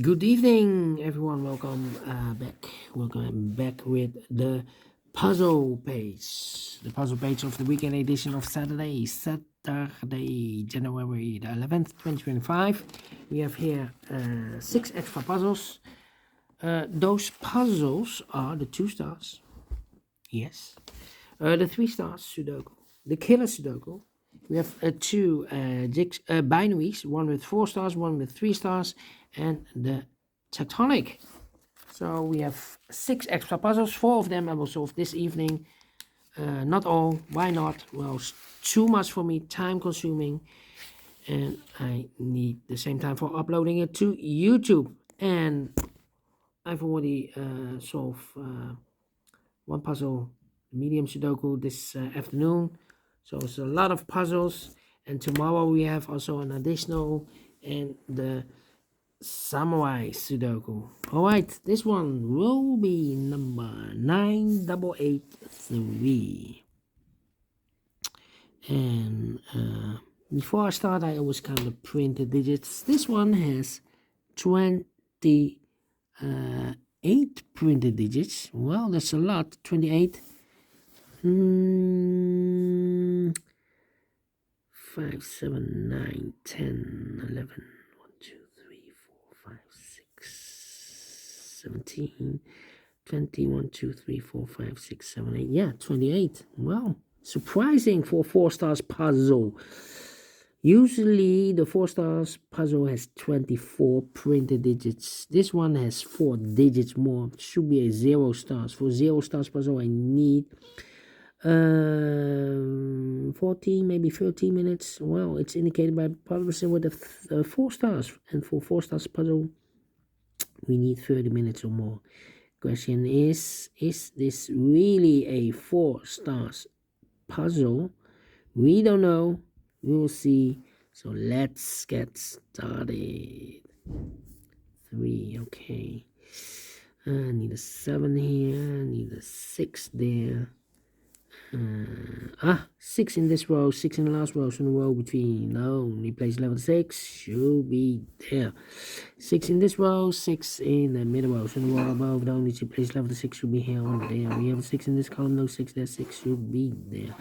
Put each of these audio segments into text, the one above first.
Good evening, everyone. Back. Welcome back with the puzzle page. The puzzle page of the weekend edition of Saturday, January the 11th, 2025. We have here six extra puzzles. Those puzzles are the 2 stars. Yes. The 3 stars Sudoku. The killer Sudoku. We have two binaries, one with 4 stars, one with 3 stars, and the tectonic. So we have six extra puzzles. Four of them I will solve this evening. Not all. Why not? Well, it's too much for me, time consuming, and I need the same time for uploading it to YouTube. And I've already solved one puzzle, medium Sudoku, this afternoon. So it's a lot of puzzles. And tomorrow we have also an additional and the Samurai Sudoku. Alright, this one will be number 9883. And before I start, I always count the printed digits. This one has 28 printed digits. Well, that's a lot. 28. 5, 7, 9, 10, 11, 1, 2, 3, 4, 5, 6, 17, 20, 1, 2, 3, 4, 5, 6, 7, 8. Yeah, 28. Well, surprising for a 4 stars puzzle. Usually the 4 stars puzzle has 24 printed digits. This one has 4 digits more. Should be a 0 stars. For 0 stars puzzle, I need 14, maybe 13 minutes. Well, it's indicated by publisher with the 4 stars. And for 4 stars puzzle, we need 30 minutes or more. Question is this really a 4 stars puzzle? We don't know. We will see. So let's get started. 3, okay. I need a 7 here. I need a 6 there. 6 in this row, 6 in the last row, so in the row between. No, only place level 6 should be there. 6 in this row, 6 in the middle row, so in the row above, the only two place level 6 should be here or there. We have a 6 in this column, no 6 there, 6 should be there.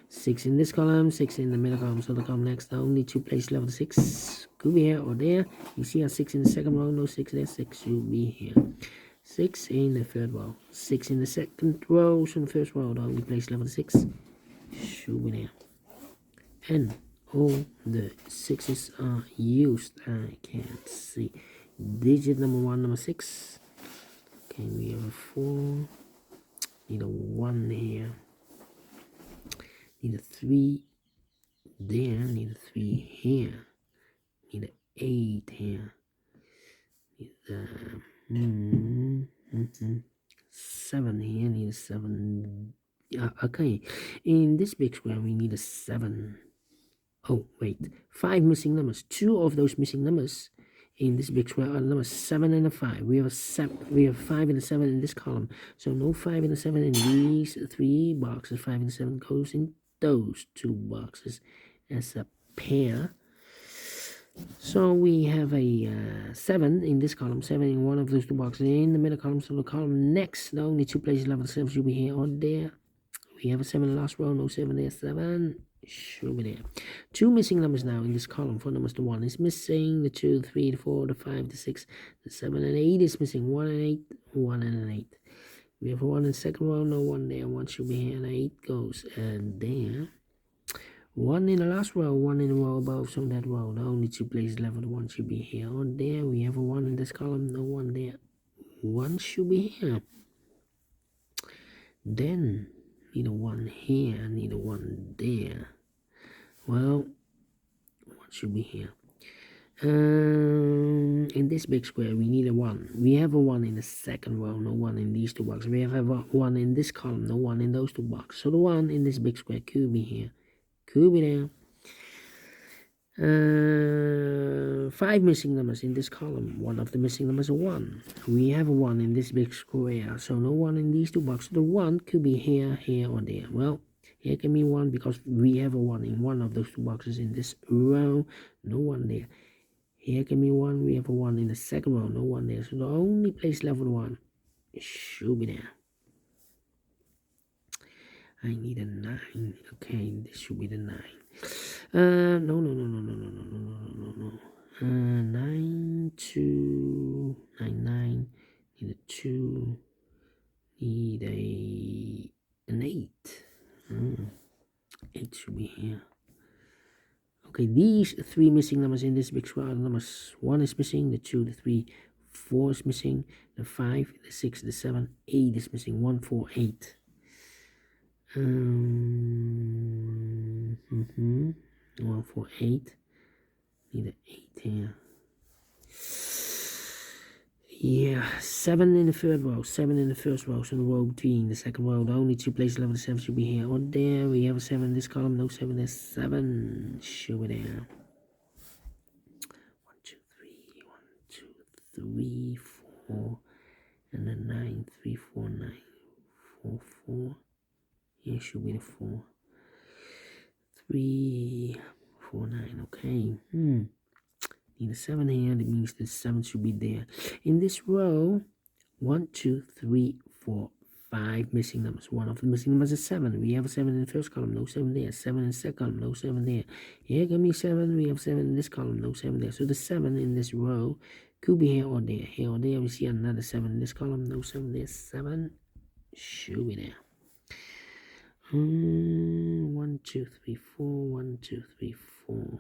6 in this column, 6 in the middle column, so the column next, the only two place level 6 could be here or there. You see a 6 in the second row, no 6 there, 6 should be here. 6 in the third row, 6 in the second row, so in the first row, the only place level 6 should be there. And all the 6s are used. I can't see. Digit number 1, number 6. Okay, we have a 4. Need a 1 here. Need a 3 there. Need a 3 here. Need a 8 here. Need a 7 here. Need a 7. Okay, in this big square we need a 7. Oh wait, 5 missing numbers. 2 of those missing numbers in this big square are numbers 7 and a 5. We have a 7. We have 5 and a 7 in this column. So no 5 and a 7 in these 3 boxes. 5 and a 7 goes in those 2 boxes as a pair. So we have a 7 in this column, 7 in one of those 2 boxes. In the middle column, so the column next, the only 2 places level 7 should be here or there. We have a 7 in the last row, no 7 there, 7 should be there. 2 missing numbers now in this column. 4 numbers, the 1 is missing, the 2, the 3, the 4, the 5, the 6, the 7, and 8 is missing. 1 and 8, 1 and an 8. We have a 1 in the second row, no 1 there, 1 should be here, and 8 goes and there. 1 in the last row, 1 in the row above, so that row, the only 2 places level 1 should be here or there. We have a 1 in this column, no 1 there, 1 should be here. Then need a 1 here, need a 1 there. Well, 1 should be here. In this big square, we need a 1. We have a 1 in the second row, no 1 in these 2 boxes. We have a 1 in this column, no 1 in those 2 boxes. So the 1 in this big square could be here, could be there. 5 missing numbers in this column. 1 of the missing numbers is a 1. We have a 1 in this big square, so no 1 in these 2 boxes. The 1 could be here, here, or there. Well, here can be 1 because we have a 1 in one of those 2 boxes in this row. No 1 there. Here can be 1. We have a 1 in the second row. No 1 there. So the only place left with 1 should be there. I need a 9. Okay, this should be the 9. No. 9, 2, 9, 9. Need a 2. Need an 8. 8 should be here. Okay, these 3 missing numbers in this big square are the numbers. 1 is missing, the 2, the 3, 4 is missing, the 5, the 6, the 7, 8 is missing. 1, 4, 8. 1, 4, 8. Need an 8 here. Yeah, 7 in the third row, 7 in the first row, so the row between the second row, the only 2 places left of the 7 should be here or there. We have a 7 in this column, no 7, there's 7, should be there. 1, 2, 3, 1, 2, 3, 4, and then 9, 3, 4, 9, 4, 4. Here should be the 4. 3, 4, 9, okay. Need a 7 here, that means the 7 should be there. In this row, 1, 2, 3, 4, 5 missing numbers. One of the missing numbers is 7. We have a 7 in the first column, no 7 there. 7 in the second column, no 7 there. Here can be 7, we have 7 in this column, no 7 there. So the 7 in this row could be here or there. Here or there, we see another 7 in this column, no 7 there. 7 should be there. 1, 2, 3, 4, 1, 2, 3, 4.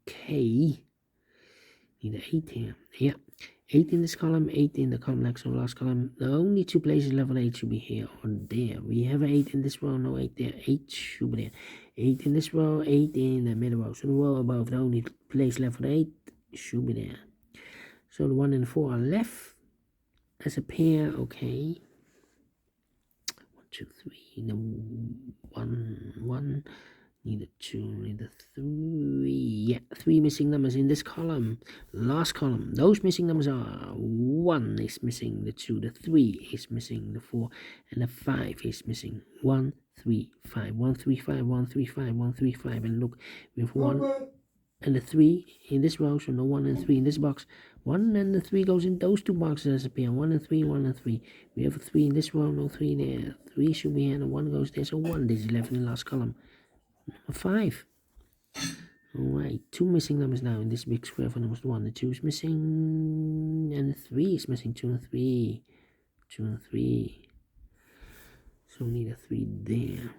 Okay, need an 8 here. Yeah, 8 in this column, 8 in the column next to the last column. The only 2 places level 8 should be here or there. We have an 8 in this row, no 8 there. 8 should be there. 8 in this row, 8 in the middle row. So the row above, the only place left for 8 should be there. So the 1 and the 4 are left as a pair. Okay. 1, 2, 3. The 1. Need a 2, need a 3. Yeah, 3 missing numbers in this column. Last column. Those missing numbers are 1 is missing, the 2, the 3 is missing, the 4, and the 5 is missing. 1, 3, 5. 1, 3, 5, 1, 3, 5, 1, 3, 5. And look, we have 1 and the 3 in this row, so no 1 and 3 in this box. 1 and the 3 goes in those 2 boxes as a pair. 1 and 3, 1 and 3. We have a 3 in this row, no 3 there. 3 should be here, and 1 goes there, so 1 is left in the last column. 5. Alright, 2 missing numbers now in this big square for number 1. The 2 is missing, and the 3 is missing. 2 and 3. 2 and 3. So we need a 3 there.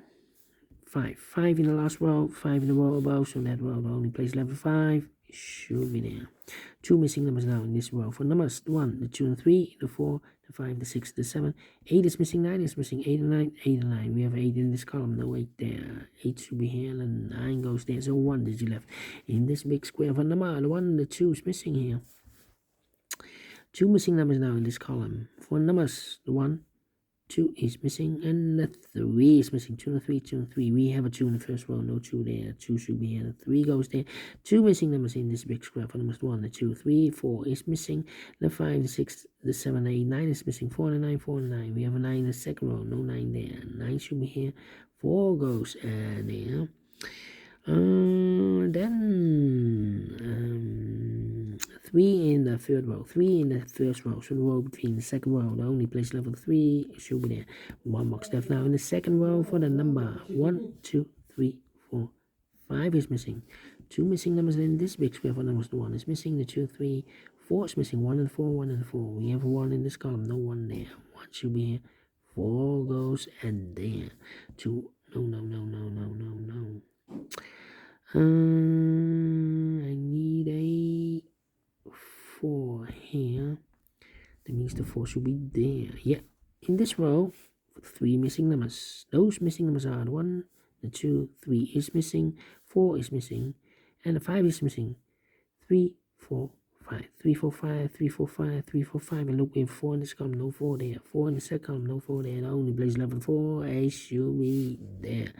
5. 5 in the last row, 5 in the row above, so that row, the only place left for 5 should be there. 2 missing numbers now in this row for numbers 1, the 2 and 3, the 4, the 5, the 6, the 7. 8 is missing, 9 is missing, 8 and 9, 8 and 9. We have 8 in this column, no 8 there. 8 should be here, and 9 goes there, so 1 digit left. In this big square for number 1, the 2 is missing here. 2 missing numbers now in this column. For numbers, the 1, 2 is missing, and the 3 is missing. 2 and 3, 2 and 3. We have a 2 in the first row, no 2 there. 2 should be here, the 3 goes there. 2 missing numbers in this big square for numbers 1, the 2, 3, 4 is missing. The 5, the 6, the 7, 8, 9 is missing. 4 and 9, 4 and 9. We have a 9 in the second row, no 9 there. 9 should be here. 4 goes there. Then 3 in the third row, 3 in the first row, so the row between the second row, the only place level 3 should be there. 1 box left now in the second row for the number 1, 2, 3, 4, 5 is missing. 2 missing numbers in this big square for numbers. The 1 is missing, the 2, 3, 4 is missing. 1 and 4, 1 and 4. We have a 1 in this column, no 1 there. 1 should be here. 4 goes and there. 2, no. I need a 4 here. That means the 4 should be there. Yeah. In this row, 3 missing numbers. Those missing numbers are the 1, the 2, 3 is missing, 4 is missing, and the 5 is missing. 3, 4, 5. 3, 4, 5, 3, 4, 5, 3, 4, 5. And look, we have 4 in this column, no 4 there. 4 in the second column, no 4 there. The only place level 4 should be there.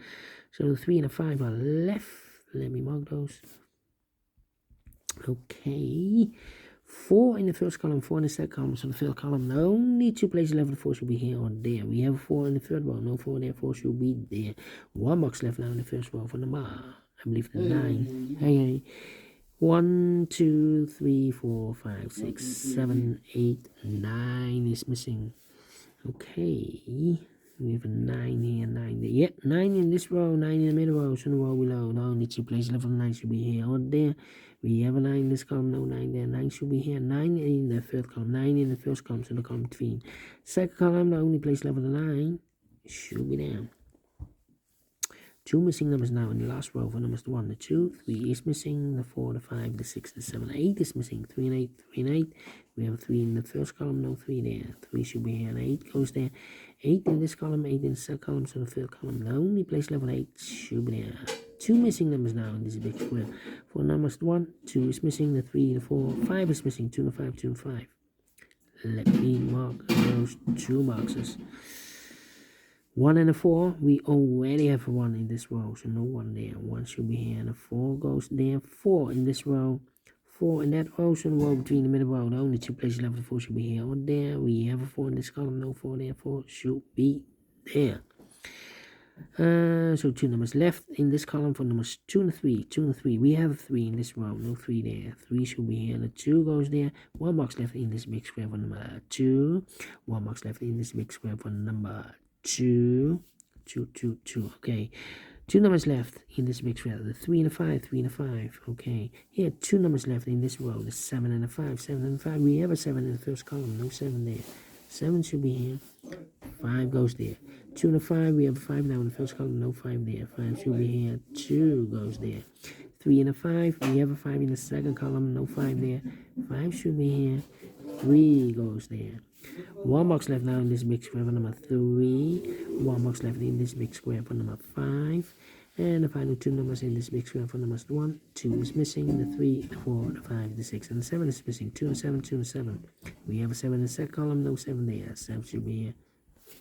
So the 3 and the 5 are left. Let me mark those. Okay. 4 in the first column, 4 in the second column. So the third column, the only 2 places left for 4 should be here or there. We have 4 in the third row, no 4 there, 4 should be there. 1 box left now in the first row for number, I believe the 9. Hey. 1, 2, 3, 4, 5, 6, 7, 8, 9 is missing. Okay, we have a 9 here, 9 there. Yep, 9 in this row, 9 in the middle row, so the row below. No, need to place level 9 should be here or there. We have a 9 in this column, no 9 there. 9 should be here, 9 in the third column, 9 in the first column, so the column between. Second column, the only place level 9 should be there. 2 missing numbers now in the last row for numbers 1, the 2, 3 is missing, the 4, the 5, the 6, the 7, 8 is missing, 3 and 8, 3 and 8. We have a 3 in the first column, no 3 there. 3 should be here, and 8 goes there. 8 in this column, 8 in the second column, so the third column. The only place level 8 should be there. 2 missing numbers now in this big square. For numbers 1, 2 is missing, the 3, the 4, 5 is missing, 2 and 5, 2 and 5. Let me mark those 2 boxes. 1 and a 4, we already have a 1 in this row, so no 1 there. 1 should be here, and a 4 goes there. 4 in this row, 4 in that row, so the row between the middle row. The only 2 places left, 4 should be here or there. We have a 4 in this column, no 4 there. 4 should be there. So 2 numbers left in this column for numbers 2 and 3. 2 and 3, we have a 3 in this row, no 3 there. 3 should be here, and the 2 goes there. 1 box left in this big square for number 2. 1 box left in this big square for number 2. Okay, 2 numbers left in this big square, the 3 and the 5, 3 and the 5. Okay, here 2 numbers left in this row, the 7 and the 5, 7 and the 5. We have a 7 in the first column, no 7 there. 7 should be here, 5 goes there. 2 and a 5, we have a 5 now in the first column, no 5 there. 5 should be here, 2 goes there. 3 and a 5, we have a 5 in the second column, no 5 there. 5 should be here, 3 goes there. 1 box left now in this big square for number 3. 1 box left in this big square for number 5. And the final 2 numbers in this big square for numbers 1, 2 is missing, the 3, the 4, the 5, the 6, and the 7 is missing. 2 and 7, 2 and 7. We have a 7 in the second column, no 7 there. 7 should be here.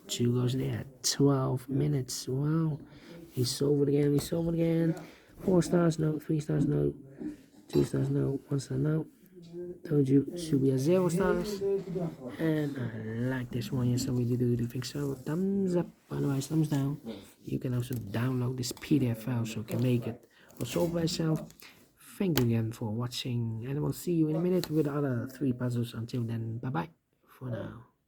2 goes there. 12 minutes. Wow. We solved it again. 4 stars, no. 3 stars, no. 2 stars, no. 1 star, no. Told you should be a 0 stars, and I like this one. Yes, I really do think so. Thumbs up, otherwise thumbs down. You can also download this PDF file so you can make it or solve by yourself. Thank you again for watching, and I will see you in a minute with the other 3 puzzles. Until then, bye bye for now.